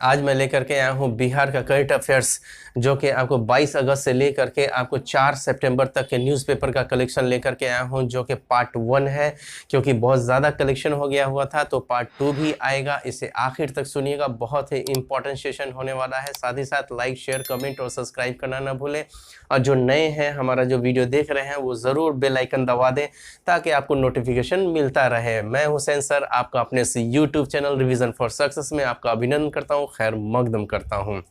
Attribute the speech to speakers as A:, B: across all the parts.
A: आज मैं लेकर के आया हूँ बिहार का करंट अफेयर्स, जो कि आपको 22 अगस्त से लेकर के आपको 4 सितंबर तक के न्यूज़पेपर का कलेक्शन लेकर के आया हूँ, जो कि पार्ट 1 है। क्योंकि बहुत ज़्यादा कलेक्शन हो गया हुआ था तो पार्ट 2 भी आएगा। इसे आखिर तक सुनिएगा, बहुत ही इंपॉर्टेंट सेशन होने वाला है। साथ ही साथ लाइक, शेयर, कमेंट और सब्सक्राइब करना ना भूलें। और जो नए हैं, हमारा जो वीडियो देख रहे हैं, वो ज़रूर बेल आइकन दबा दें ताकि आपको नोटिफिकेशन मिलता रहे। मैं हुसैन सर, आपका अपने से YouTube channel revision for success में आपका अभिनंदन करता हूँ, खैर मकदम करता हूँ।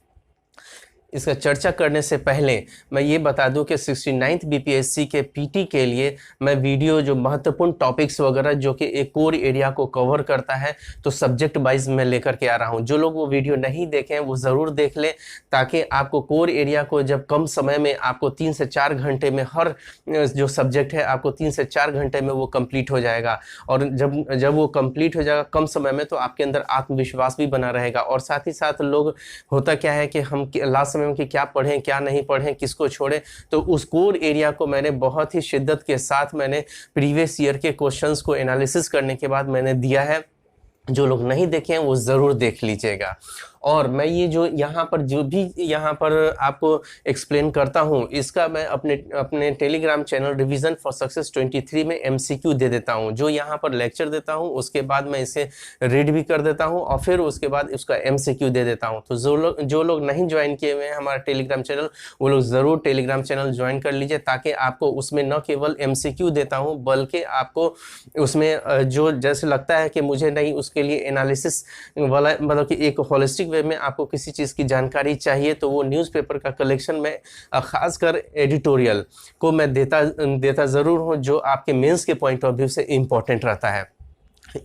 A: इसका चर्चा करने से पहले मैं ये बता दूं कि 69th बीपीएससी के पीटी के लिए मैं वीडियो जो महत्वपूर्ण टॉपिक्स वगैरह जो कि एक कोर एरिया को कवर करता है, तो सब्जेक्ट वाइज मैं लेकर के आ रहा हूं। जो लोग वो वीडियो नहीं देखें वो ज़रूर देख लें, ताकि आपको कोर एरिया को जब कम समय में आपको 3 से 4 घंटे में हर जो सब्जेक्ट है आपको 3 से 4 घंटे में वो कंप्लीट हो जाएगा। और जब वो कंप्लीट हो जाएगा कम समय में, तो आपके अंदर आत्मविश्वास भी बना रहेगा। और साथ ही साथ लोग, होता क्या है कि हम लास्ट कि क्या पढ़ें क्या नहीं पढ़ें, किसको छोड़ें, तो उस कोर एरिया को मैंने बहुत ही शिद्दत के साथ मैंने प्रीवियस ईयर के क्वेश्चंस को एनालिसिस करने के बाद मैंने दिया है। जो लोग नहीं देखे हैं वो ज़रूर देख लीजिएगा। और मैं ये जो यहाँ पर आपको एक्सप्लेन करता हूँ, इसका मैं अपने Telegram channel revision for success 23 में एमसीक्यू दे देता हूँ। जो यहाँ पर लेक्चर देता हूँ उसके बाद मैं इसे रीड भी कर देता हूँ और फिर उसके बाद उसका एमसीक्यू दे देता हूँ। तो जो लोग नहीं ज्वाइन किए हुए हैं हमारा टेलीग्राम चैनल, वो लोग ज़रूर टेलीग्राम चैनल ज्वाइन कर लीजिए, ताकि आपको उसमें न केवल एमसीक्यू देता हूँ बल्कि आपको उसमें जो जैसे लगता है कि मुझे नहीं, उसके लिए एनालिसिस वाला, मतलब कि एक होलिस्टिक वे में आपको किसी चीज़ की जानकारी चाहिए, तो वो न्यूज़पेपर का कलेक्शन में खासकर एडिटोरियल को मैं देता ज़रूर हूँ, जो आपके मेंस के पॉइंट ऑफ व्यू से इम्पोर्टेंट रहता है।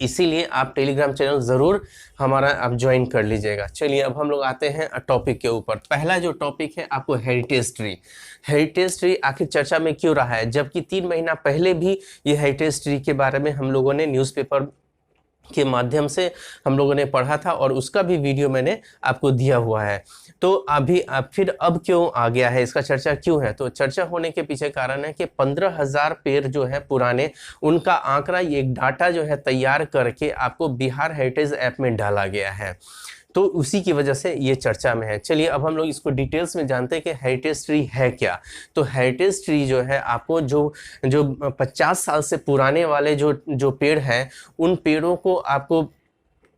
A: इसीलिए आप टेलीग्राम चैनल ज़रूर हमारा आप ज्वाइन कर लीजिएगा। चलिए अब हम लोग आते हैं टॉपिक के ऊपर। पहला जो टॉपिक है आपको हेरिटेज ट्री। हेरिटेज ट्री आखिर चर्चा में क्यों रहा है, जबकि 3 महीना पहले भी ये हेरिटेज ट्री के बारे में हम लोगों ने न्यूज़पेपर के माध्यम से हम लोगों ने पढ़ा था और उसका भी वीडियो मैंने आपको दिया हुआ है। तो फिर अब क्यों आ गया है, इसका चर्चा क्यों है? तो चर्चा होने के पीछे कारण है कि 15,000 पेड़ जो है पुराने, उनका आंकड़ा, ये डाटा जो है तैयार करके आपको बिहार हेरिटेज ऐप में डाला गया है। तो उसी की वजह से ये चर्चा में है। चलिए अब हम लोग इसको डिटेल्स में जानते हैं कि हेरिटेज ट्री है क्या। तो हेरिटेज ट्री जो है आपको जो 50 साल से पुराने वाले जो पेड़ हैं, उन पेड़ों को आपको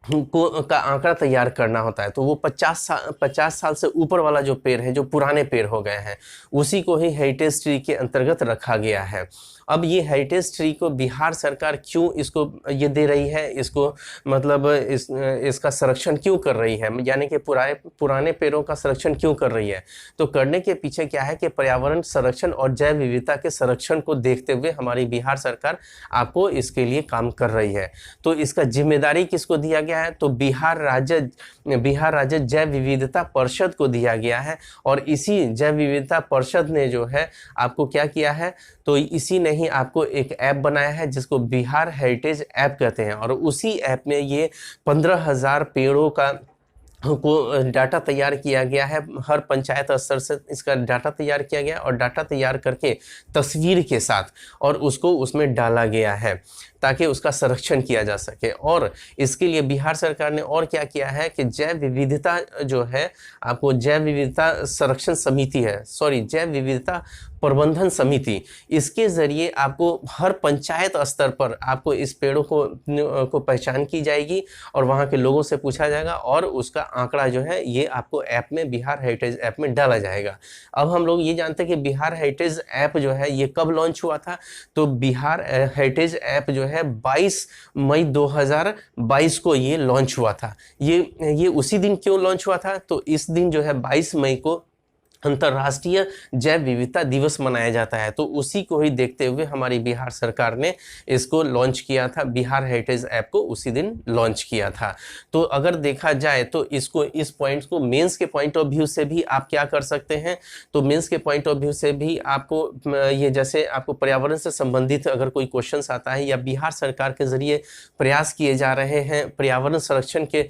A: का आंकड़ा तैयार करना होता है। तो वो 50 साल से ऊपर वाला जो पेड़ है, जो पुराने पेड़ हो गए हैं, उसी को ही हेरिटेज ट्री के अंतर्गत रखा गया है। अब ये हेरिटेज ट्री को बिहार सरकार क्यों इसको ये दे रही है, इसको मतलब इसका संरक्षण क्यों कर रही है, यानी कि पुराने पेड़ों का संरक्षण क्यों कर रही है? तो करने के पीछे क्या है कि पर्यावरण संरक्षण और जैव विविधता के संरक्षण को देखते हुए हमारी बिहार सरकार आपको इसके लिए काम कर रही है। तो इसका जिम्मेदारी किसको दिया गया है? तो बिहार राज्य जैव विविधता परिषद को दिया गया है। और इसी जैव विविधता परिषद ने जो है आपको क्या किया है, तो इसी ने ही आपको एक ऐप बनाया है जिसको बिहार हेरिटेज ऐप कहते हैं। और उसी ऐप में ये 15,000 पेड़ों को डाटा तैयार किया गया है। हर पंचायत स्तर से इसका डाटा तैयार किया गया और डाटा तैयार करके तस्वीर के साथ और उसको उसमें डाला गया है ताकि उसका संरक्षण किया जा सके। और इसके लिए बिहार सरकार ने और क्या किया है कि जैव विविधता जो है आपको जैव विविधता संरक्षण समिति है, जैव विविधता प्रबंधन समिति, इसके ज़रिए आपको हर पंचायत स्तर पर आपको इस पेड़ों को पहचान की जाएगी और वहाँ के लोगों से पूछा जाएगा और उसका आंकड़ा जो है ये आपको ऐप में, बिहार हेरिटेज ऐप में डाला जाएगा। अब हम लोग ये जानते हैं कि बिहार हेरिटेज ऐप जो है ये कब लॉन्च हुआ था। तो बिहार हेरिटेज ऐप जो है 22 मई 2022 को ये लॉन्च हुआ था। ये उसी दिन क्यों लॉन्च हुआ था? तो इस दिन जो है 22 मई को अंतर्राष्ट्रीय जैव विविधता दिवस मनाया जाता है। तो उसी को ही देखते हुए हमारी बिहार सरकार ने इसको लॉन्च किया था, बिहार हेरिटेज ऐप को उसी दिन लॉन्च किया था। तो अगर देखा जाए तो इस पॉइंट को मेंस के पॉइंट ऑफ व्यू से भी आप क्या कर सकते हैं, तो मेंस के पॉइंट ऑफ व्यू से भी आपको ये, जैसे आपको पर्यावरण से संबंधित अगर कोई क्वेश्चन आता है या बिहार सरकार के जरिए प्रयास किए जा रहे हैं पर्यावरण संरक्षण के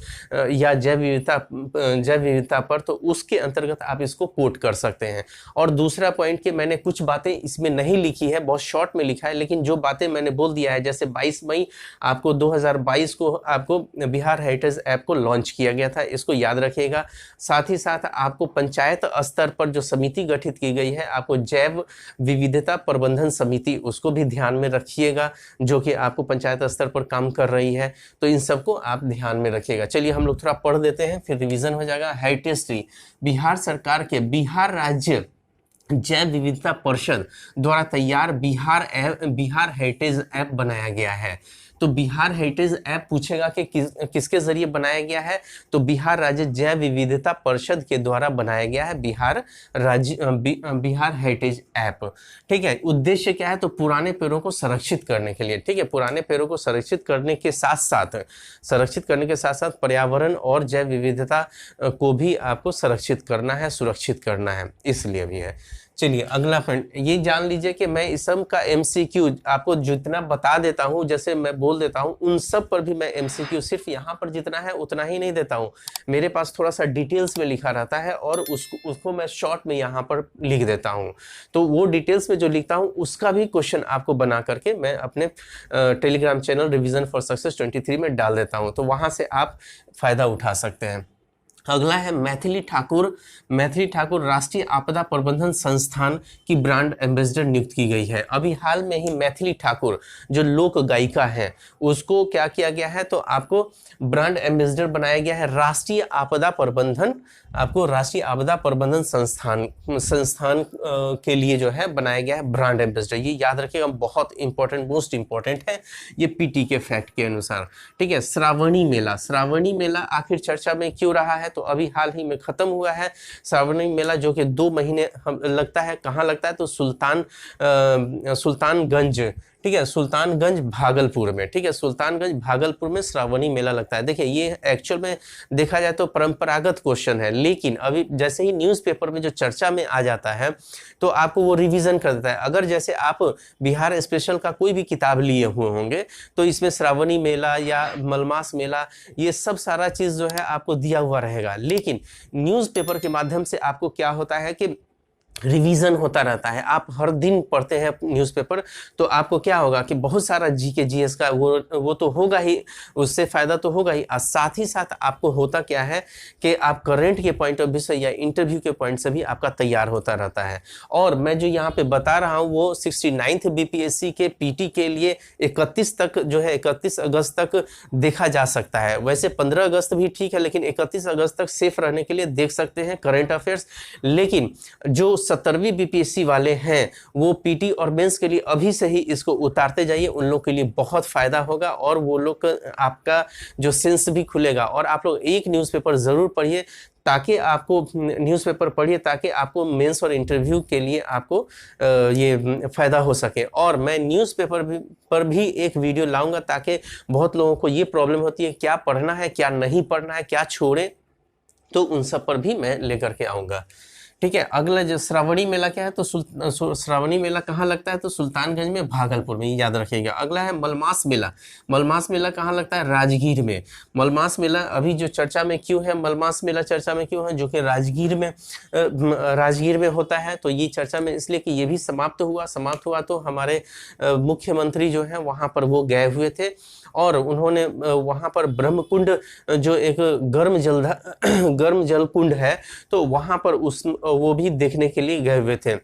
A: या जैव विविधता पर, तो उसके अंतर्गत आप इसको कोट कर सकते हैं। और दूसरा पॉइंट कि मैंने कुछ बातें इसमें नहीं लिखी है, बहुत शॉर्ट में लिखा है, लेकिन जो बातें मैंने बोल दिया है, जैसे 22 मई आपको 2022 को आपको बिहार हेरिटेज ऐप को लॉन्च किया गया था, इसको याद रखिएगा। साथ ही साथ आपको पंचायत स्तर पर जो समिति गठित की गई है, आपको जैव विविधता प्रबंधन समिति, उसको भी ध्यान में रखिएगा, जो कि आपको पंचायत स्तर पर काम कर रही है। तो इन सबको आप ध्यान में रखिएगा। चलिए हम लोग थोड़ा पढ़ देते हैं, फिर रिवीजन हो जाएगा। हेरिटेज ट्री बिहार सरकार के बिहार राज्य जैव विविधता परिषद द्वारा तैयार बिहार हेरिटेज ऐप बनाया गया है। तो बिहार हेरिटेज ऐप पूछेगा कि किसके जरिए बनाया गया है, तो बिहार राज्य जैव विविधता परिषद के द्वारा बनाया गया है बिहार हेरिटेज ऐप। ठीक है, उद्देश्य क्या है, तो पुराने पेड़ों को संरक्षित करने के लिए। ठीक है, पुराने पेड़ों को संरक्षित करने के साथ साथ पर्यावरण और जैव विविधता को भी आपको संरक्षित करना है, सुरक्षित करना है, इसलिए भी है। चलिए अगला पॉइंट ये जान लीजिए कि मैं इस सब का एमसीक्यू आपको जितना बता देता हूं, जैसे मैं बोल देता हूं, उन सब पर भी मैं एमसीक्यू सिर्फ यहाँ पर जितना है उतना ही नहीं देता हूं। मेरे पास थोड़ा सा डिटेल्स में लिखा रहता है और उसको मैं शॉर्ट में यहाँ पर लिख देता हूँ। तो वो डिटेल्स में जो लिखता हूँ उसका भी क्वेश्चन आपको बना करके मैं अपने Telegram channel revision for success 23 में डाल देता हूँ, तो वहाँ से आप फायदा उठा सकते हैं। अगला है मैथिली ठाकुर राष्ट्रीय आपदा प्रबंधन संस्थान की ब्रांड एम्बेसडर नियुक्त की गई है। अभी हाल में ही मैथिली ठाकुर जो लोक गायिका है उसको क्या किया गया है, तो आपको ब्रांड एम्बेसडर बनाया गया है राष्ट्रीय आपदा प्रबंधन संस्थान के लिए जो है बनाया गया है ब्रांड एम्बेसडर। ये याद रखिएगा, बहुत इंपॉर्टेंट, मोस्ट इंपॉर्टेंट है ये पीटी के फैक्ट के अनुसार। ठीक है, श्रावणी मेला आखिर चर्चा में क्यों रहा है, तो अभी हाल ही में खत्म हुआ है श्रावणी मेला, जो कि 2 महीने लगता है। कहाँ लगता है, तो सुल्तानगंज, ठीक है, सुल्तानगंज भागलपुर में। ठीक है, सुल्तानगंज भागलपुर में श्रावणी मेला लगता है। देखिए ये एक्चुअल में देखा जाए तो परंपरागत क्वेश्चन है, लेकिन अभी जैसे ही न्यूज़पेपर में जो चर्चा में आ जाता है तो आपको वो रिवीजन कर देता है। अगर जैसे आप बिहार स्पेशल का कोई भी किताब लिए हुए होंगे तो इसमें श्रावणी मेला या मलमास मेला ये सब सारा चीज़ जो है आपको दिया हुआ रहेगा, लेकिन न्यूज़पेपर के माध्यम से आपको क्या होता है कि रिवीजन होता रहता है। आप हर दिन पढ़ते हैं न्यूज़पेपर तो आपको क्या होगा कि बहुत सारा जीके जीएस का वो तो होगा ही, उससे फायदा तो होगा ही। और साथ ही साथ आपको होता क्या है कि आप करंट के पॉइंट ऑफ व्यू से या इंटरव्यू के पॉइंट से भी आपका तैयार होता रहता है। और मैं जो यहाँ पे बता रहा हूँ वो 69th बीपीएससी के पीटी के लिए 31 तक जो है 31 अगस्त तक देखा जा सकता है। वैसे 15 अगस्त भी ठीक है, लेकिन 31 अगस्त तक सेफ रहने के लिए देख सकते हैं करंट अफेयर्स। लेकिन जो 17वीं बीपीएससी वाले हैं वो पीटी और मेंस के लिए अभी से ही इसको उतारते जाइए, उन लोग के लिए बहुत फायदा होगा और वो लोग आपका जो सेंस भी खुलेगा। और आप लोग एक न्यूज़पेपर जरूर पढ़िए ताकि आपको मेंस और इंटरव्यू के लिए आपको ये फायदा हो सके। और मैं न्यूज़पेपर पर भी एक वीडियो लाऊंगा ताकि बहुत लोगों को ये प्रॉब्लम होती है क्या पढ़ना है क्या नहीं पढ़ना है, क्या छोड़े, तो उन सब पर भी मैं लेकर के आऊँगा। ठीक है, अगला जो श्रावणी मेला क्या है, तो श्रावणी मेला कहाँ लगता है, तो सुल्तानगंज में भागलपुर में, याद रखिएगा। अगला है मलमास मेला कहाँ लगता है, राजगीर में। मलमास मेला अभी जो चर्चा में क्यों है, मलमास मेला चर्चा में क्यों है, जो कि राजगीर में होता है। तो ये चर्चा में इसलिए कि ये भी समाप्त हुआ तो हमारे मुख्यमंत्री जो है वहाँ पर वो गए हुए थे और उन्होंने वहाँ पर ब्रह्मकुंड जो एक गर्म जल कुंड है तो वहाँ पर वो भी देखने के लिए गए हुए थे,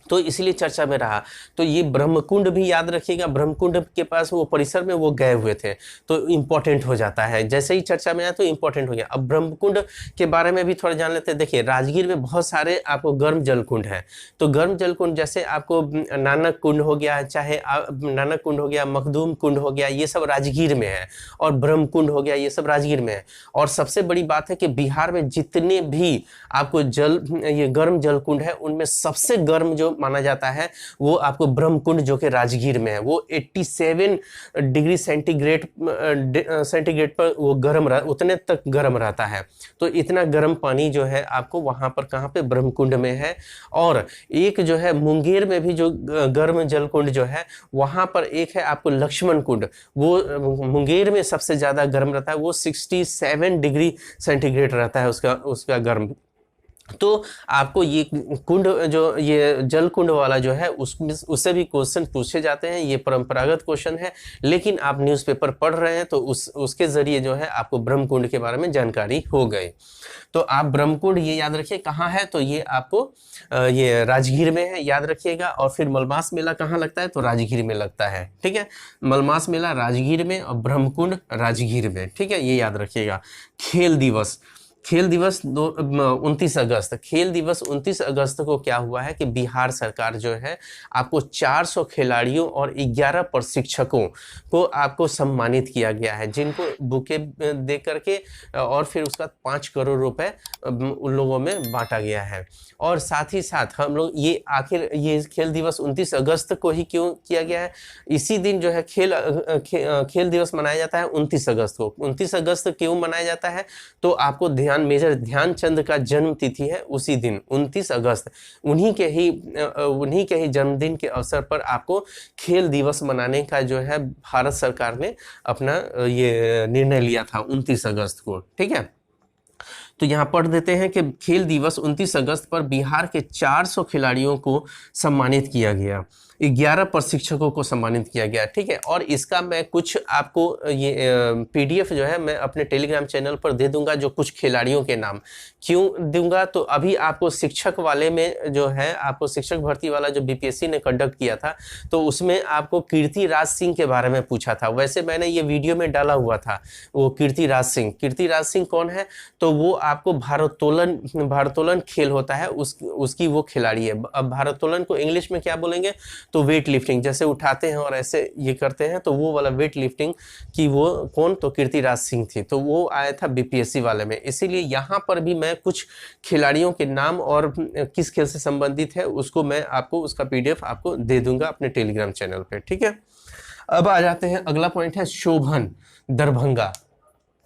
A: तो इसलिए चर्चा में रहा। तो ये ब्रह्मकुंड भी याद रखिएगा, ब्रह्मकुंड के पास वो परिसर में वो गए हुए थे तो इंपॉर्टेंट हो जाता है। जैसे ही चर्चा में आया तो इंपॉर्टेंट हो गया। अब ब्रह्मकुंड के बारे में भी थोड़ा जान लेते हैं। देखिए राजगीर में बहुत सारे आपको गर्म जल कुंड है, तो गर्म जल कुंड जैसे आपको नानक कुंड हो गया, चाहे नानक कुंड हो गया, मखदूम कुंड हो गया, ये सब राजगीर में है, और ब्रह्मकुंड हो गया, ये सब राजगीर में है। और सबसे बड़ी बात है कि बिहार में जितने भी आपको ये गर्म जल कुंड है उनमें सबसे गर्म जो माना जाता है वो आपको ब्रह्मकुंड जो कि राजगीर में है, वो 87 डिग्री सेंटीग्रेड पर वो उतने तक गर्म रहता है। तो इतना गर्म पानी जो है आपको वहां पर कहाँ पे, ब्रह्मकुंड में है। और एक जो है मुंगेर में भी जो गर्म जल कुंड जो है वहां पर एक है आपको लक्ष्मण कुंड, वो मुंगेर में सबसे ज्यादा गर्म रहता है, वो 67 डिग्री सेंटीग्रेड रहता है उसका गर्म तो आपको ये कुंड, जो ये जल कुंड वाला जो है उससे भी क्वेश्चन पूछे जाते हैं। ये परंपरागत क्वेश्चन है, लेकिन आप न्यूज़पेपर पढ़ रहे हैं तो उसके जरिए जो है आपको ब्रह्म कुंड के बारे में जानकारी हो गई। तो आप ब्रह्म कुंड ये याद रखिए कहाँ है, तो ये आपको ये राजगीर में है, याद रखिएगा। और फिर मलमास मेला कहाँ लगता है, तो राजगीर में लगता है, ठीक है। मलमास मेला राजगीर में और ब्रह्म कुंड राजगीर में, ठीक है, ये याद रखिएगा। खेल दिवस, खेल दिवस 29 अगस्त, खेल दिवस 29 अगस्त को क्या हुआ है कि बिहार सरकार जो है आपको 400 खिलाड़ियों और 11 प्रशिक्षकों को आपको सम्मानित किया गया है, जिनको बुके दे करके और फिर उसका 5 करोड़ रुपए उन लोगों में बांटा गया है। और साथ ही साथ हम लोग ये आखिर ये खेल दिवस 29 अगस्त को ही क्यों किया गया है, इसी दिन जो है खेल दिवस मनाया जाता है 29 अगस्त को। 29 अगस्त क्यों मनाया जाता है, तो आपको मेजर ध्यानचंद का जन्म तिथि है उसी दिन 29 अगस्त। उन्हीं के ही जन्मदिन के अवसर पर आपको खेल दिवस मनाने का जो है भारत सरकार ने अपना ये निर्णय लिया था 29 अगस्त को, ठीक है। तो यहाँ पढ़ देते हैं कि खेल दिवस 29 अगस्त पर बिहार के 400 खिलाड़ियों को सम्मानित किया गया, 11 प्रशिक्षकों को सम्मानित किया गया, ठीक है। और इसका मैं कुछ आपको ये पीडीएफ जो है मैं अपने टेलीग्राम चैनल पर दे दूंगा, जो कुछ खिलाड़ियों के नाम। क्यों दूंगा, तो अभी आपको शिक्षक वाले में जो है आपको शिक्षक भर्ती वाला जो बीपीएससी ने कंडक्ट किया था, तो उसमें आपको कीर्तिराज सिंह के बारे में पूछा था। वैसे मैंने ये वीडियो में डाला हुआ था वो कीर्तिराज सिंह कौन है, तो वो आपको भारोत्तोलन खेल होता है उसकी वो खिलाड़ी है। अब भारोत्तोलन को इंग्लिश में क्या बोलेंगे, तो वेट लिफ्टिंग, जैसे उठाते हैं और ऐसे ये करते हैं, तो वो वाला वेट लिफ्टिंग की वो कौन, तो कीर्तिराज सिंह थी। तो वो आया था बीपीएससी वाले में। इसीलिए यहाँ पर भी मैं कुछ खिलाड़ियों के नाम और किस खेल से संबंधित है उसको मैं आपको उसका पीडीएफ आपको दे दूंगा अपने टेलीग्राम चैनल पे, ठीक है। अब आ जाते हैं, अगला पॉइंट है शोभन दरभंगा।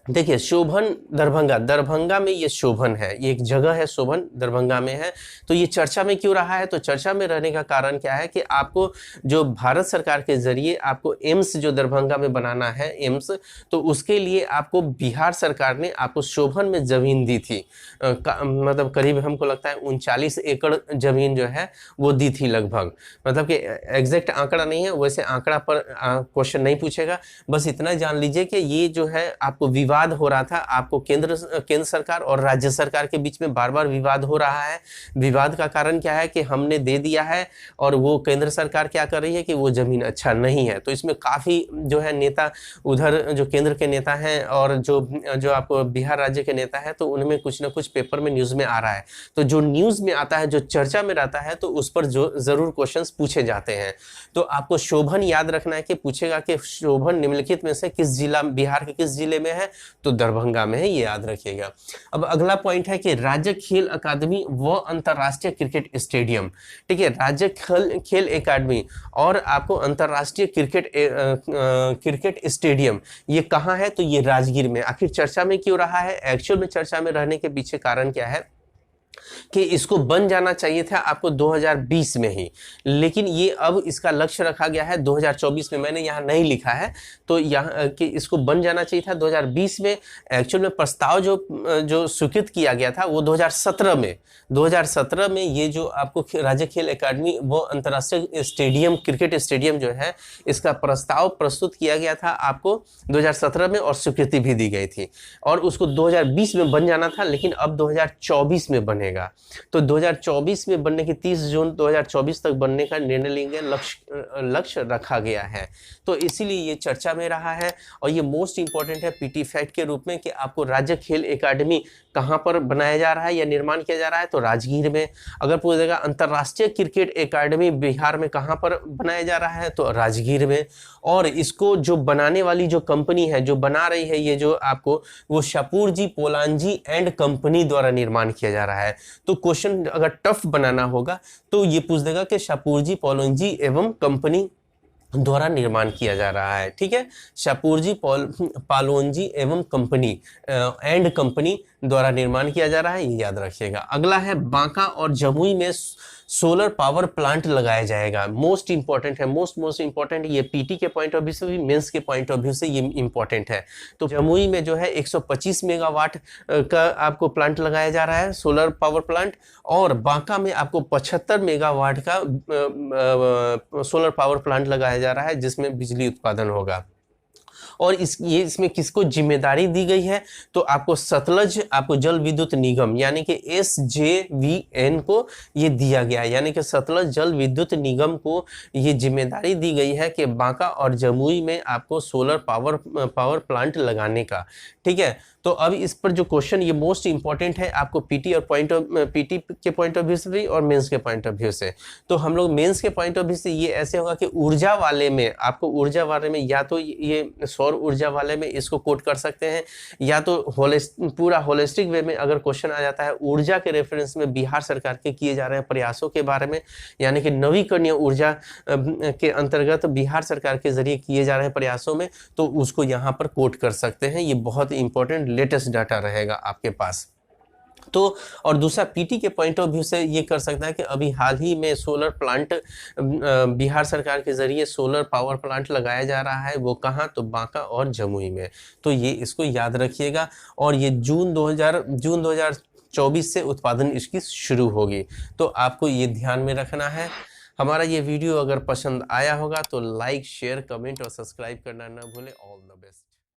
A: देखिए शोभन दरभंगा में ये शोभन है, ये एक जगह है, शोभन दरभंगा में है। तो ये चर्चा में क्यों रहा है, तो चर्चा में रहने का कारण क्या है कि आपको जो भारत सरकार के जरिए आपको एम्स जो दरभंगा में बनाना है एम्स, तो उसके लिए आपको बिहार सरकार ने आपको शोभन में जमीन दी थी। मतलब करीब हमको लगता है 39 एकड़ जमीन जो है वो दी थी लगभग। मतलब कि एग्जैक्ट आंकड़ा नहीं है, वैसे आंकड़ा पर क्वेश्चन नहीं पूछेगा, बस इतना जान लीजिए कि ये जो है आपको विवाद हो रहा था, आपको केंद्र सरकार और राज्य सरकार के बीच में बार बार विवाद हो रहा है। विवाद का कारण क्या है कि हमने दे दिया है और वो केंद्र सरकार क्या कर रही है कि वो जमीन नहीं है। तो इसमें काफी जो है नेता, उधर जो केंद्र के नेता हैं और जो आपको बिहार राज्य के नेता है, तो उनमें कुछ ना कुछ पेपर में न्यूज में आ रहा है। तो जो न्यूज में आता है, जो चर्चा में रहता है, तो उस पर जो जरूर क्वेश्चंस पूछे जाते हैं। तो आपको शोभन याद रखना है कि पूछेगा कि शोभन निम्नलिखित में से किस जिला, बिहार के किस जिले में है, तो दरभंगा में है, ये याद रखिएगा। अब अगला पॉइंट है कि राज्य खेल अकादमी व अंतरराष्ट्रीय क्रिकेट स्टेडियम, ठीक है। राज्य खेल अकादमी और आपको अंतरराष्ट्रीय क्रिकेट स्टेडियम ये कहाँ है, तो ये राजगीर में। आखिर चर्चा में क्यों रहा है, एक्चुअल में चर्चा में रहने के पीछे कारण क्या है कि इसको बन जाना चाहिए था आपको 2020 में ही, लेकिन ये अब इसका लक्ष्य रखा गया है 2024 में। मैंने यहाँ नहीं लिखा है, तो यहाँ कि इसको बन जाना चाहिए था 2020 में। एक्चुअल में प्रस्ताव जो स्वीकृत किया गया था वो 2017 में ये जो आपको राज्य खेल अकादमी वो अंतर्राष्ट्रीय स्टेडियम, क्रिकेट स्टेडियम जो है, इसका प्रस्ताव प्रस्तुत किया गया था आपको 2017 में और स्वीकृति भी दी गई थी, और उसको 2020 में बन जाना था, लेकिन अब 2024 में बनेगा। तो 2024 में बनने की 30 जून 2024 तक बनने का निर्णय लेंगे, लक्ष्य रखा गया है। तो इसीलिए ये चर्चा में रहा है और ये मोस्ट इंपॉर्टेंट है पीटी फैक्ट के रूप में कि आपको राज्य खेल अकादमी कहाँ पर बनाया जा रहा है या निर्माण किया जा रहा है, तो राजगीर में। अगर पूछेगा अंतरराष्ट्रीय क्रिकेट अकादमी बिहार में कहाँ पर बनाया जा रहा है, तो राजगीर में। और इसको जो बनाने वाली जो कंपनी है, जो बना रही है ये जो आपको, वो शापूरजी पोलांजी एंड कंपनी द्वारा निर्माण किया जा रहा है। तो क्वेश्चन अगर टफ बनाना होगा तो ये पूछ देगा कि शापूरजी पोलांजी एवं कंपनी द्वारा निर्माण किया जा रहा है, ठीक है। शापूरजी पालोनजी एवं कंपनी एंड कंपनी द्वारा निर्माण किया जा रहा है, ये याद रखिएगा। अगला है बांका और जमुई में सोलर पावर प्लांट लगाया जाएगा। मोस्ट इंपॉर्टेंट है, मोस्ट इंपॉर्टेंट, ये पीटी के पॉइंट ऑफ व्यू से भी, मेंस के पॉइंट ऑफ व्यू से ये इंपॉर्टेंट है। तो जमुई में जो है 125 मेगावाट का आपको प्लांट लगाया जा रहा है, सोलर पावर प्लांट, और बांका में आपको 75 मेगावाट का सोलर पावर प्लांट लगाया जा रहा है, जिसमें बिजली उत्पादन होगा। और इसमें किसको जिम्मेदारी दी गई है, तो आपको सतलज आपको जल विद्युत निगम यानी कि SJVN को ये दिया गया है, यानी कि सतलज जल विद्युत निगम को ये जिम्मेदारी दी गई है कि बांका और जमुई में आपको सोलर पावर प्लांट लगाने का। ठीक है, तो अब इस पर जो क्वेश्चन ये मोस्ट इंपॉर्टेंट है आपको पीटी के पॉइंट ऑफ व्यू से भी और मेंस के पॉइंट ऑफ व्यू से। तो हम लोग मेंस के पॉइंट ऑफ व्यू से ये ऐसे होगा कि ऊर्जा वाले में आपको, ऊर्जा वाले में या तो ये सौर ऊर्जा वाले में इसको कोट कर सकते हैं, या तो पूरा होलिस्टिक वे में अगर क्वेश्चन आ जाता है ऊर्जा के रेफरेंस में बिहार सरकार के किए जा रहे हैं प्रयासों के बारे में, यानी कि नवीकरणीय ऊर्जा के अंतर्गत बिहार सरकार के जरिए किए जा रहे प्रयासों में, तो उसको यहाँ पर कोट कर सकते हैं। ये बहुत इंपॉर्टेंट लेटेस्ट डाटा रहेगा आपके पास। तो और दूसरा पीटी के पॉइंट ऑफ व्यू से ये कर सकता है कि अभी हाल ही में सोलर प्लांट बिहार सरकार के जरिए सोलर पावर प्लांट लगाया जा रहा है, वो कहाँ, तो बांका और जमुई में। तो ये इसको याद रखिएगा, और ये जून 2024 से उत्पादन इसकी शुरू होगी, तो आपको ये ध्यान में रखना है। हमारा ये वीडियो अगर पसंद आया होगा तो लाइक, शेयर, कमेंट और सब्सक्राइब करना ना भूलें। All the best.